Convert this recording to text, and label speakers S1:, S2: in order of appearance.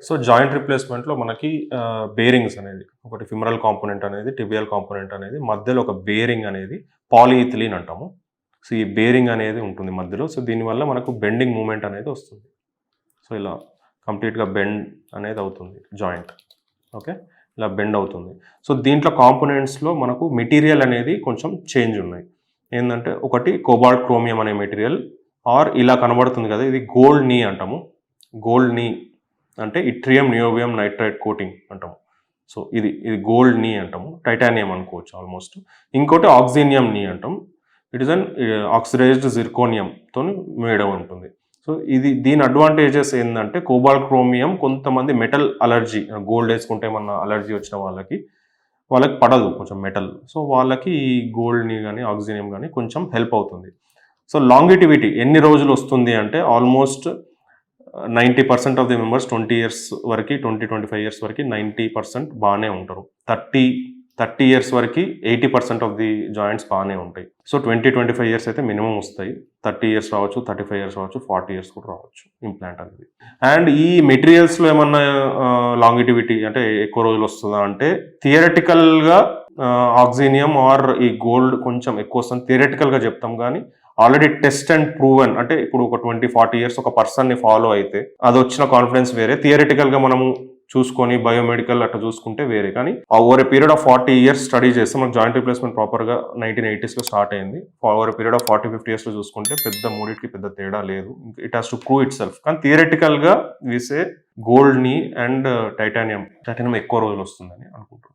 S1: So joint రిప్లేస్మెంట్లో మనకి bearings అనేది ఒకటి ఫిమరల్ కాంపోనెంట్ అనేది టిబియల్ కాంపోనెంట్ అనేది మధ్యలో ఒక బేరింగ్ అనేది పాలీఇథిలీన్ అంటాము. సో ఈ బేరింగ్ అనేది ఉంటుంది మధ్యలో. సో దీనివల్ల మనకు బెండింగ్ మూమెంట్ అనేది వస్తుంది. సో ఇలా కంప్లీట్గా బెండ్ అనేది అవుతుంది జాయింట్. ఓకే, ఇలా బెండ్ అవుతుంది. సో దీంట్లో కాంపోనెంట్స్లో మనకు మెటీరియల్ అనేది కొంచెం చేంజ్ ఉన్నాయి. ఏంటంటే ఒకటి కోబాల్ట్ క్రోమియం అనే మెటీరియల్, ఆర్ ఇలా కనబడుతుంది కదా, ఇది గోల్డ్ నీ అంటాము. గోల్డ్ నీ అంటే ఇట్రియం నియోబియం నైట్రైట్ కోటింగ్ అంటాము. సో ఇది గోల్డ్ నీ అంటాము, టైటానియం అనుకోవచ్చు ఆల్మోస్ట్. ఇంకోటి ఆక్సినియం నీ అంటాం. ఇట్ ఇస్ అన్ ఆక్సిడైజ్డ్ జిర్కోనియంతో మేడ్ ఉంటుంది. సో దీని అడ్వాంటేజెస్ ఏంటంటే కోబాల్ట్ క్రోమియం కొంతమంది మెటల్ అలర్జీ, గోల్డ్ వేసుకుంటే ఏమన్నా అలర్జీ వచ్చిన వాళ్ళకి పడదు కొంచెం మెటల్. సో వాళ్ళకి ఈ గోల్డ్ని కానీ ఆక్సినియం కానీ కొంచెం హెల్ప్ అవుతుంది. సో లాంగిటివిటీ ఎన్ని రోజులు వస్తుంది అంటే almost 90% of the members 20 years వరకు, 25 ఇయర్స్ వరకు 90% బాగానే ఉంటారు. 30 ఇయర్స్ వరకు 80% ఆఫ్ ది జాయింట్స్ బాగానే ఉంటాయి. సో 20-25 ఇయర్స్ అయితే మినిమం వస్తాయి. 30 ఇయర్స్ రావచ్చు, 35 ఇయర్స్ రావచ్చు, 40 ఇయర్స్ కూడా రావచ్చు ఇంప్లాంట్ అనేది. అండ్ ఈ మెటీరియల్స్లో ఏమన్నా లాంగిటివిటీ అంటే ఎక్కువ రోజులు వస్తుందా అంటే థియరటికల్గా ఆక్సినియం ఆర్ ఈ గోల్డ్ కొంచెం ఎక్కువ వస్తుంది థియరటికల్గా చెప్తాం. కానీ ఆల్రెడీ టెస్ట్ అండ్ ప్రూవెన్ అంటే ఇప్పుడు ఒక 20-40 ఇయర్స్ ఒక పర్సన్ని ఫాలో అయితే అది వచ్చిన కాన్ఫిడెన్స్ వేరే. థియరటికల్గా మనము చూసుకొని బయోమెడికల్ అట్లా చూసుకుంటే వేరే. కానీ over a period of 40 years study చేస్తే మనకు జాయింట్ రిప్లేస్మెంట్ ప్రాపర్గా 1980s స్టార్ట్ అయింది. ఓవర్ ఏ పీరియడ్ ఆఫ్ 40-50 ఇయర్స్లో చూసుకుంటే మూడింటికి పెద్ద తేడా లేదు. It has to prove it self. కానీ థియరటికల్గా వీసే గోల్డ్ని అండ్ టైటానియం ఎక్కువ రోజులు వస్తుందని అనుకుంటున్నాను.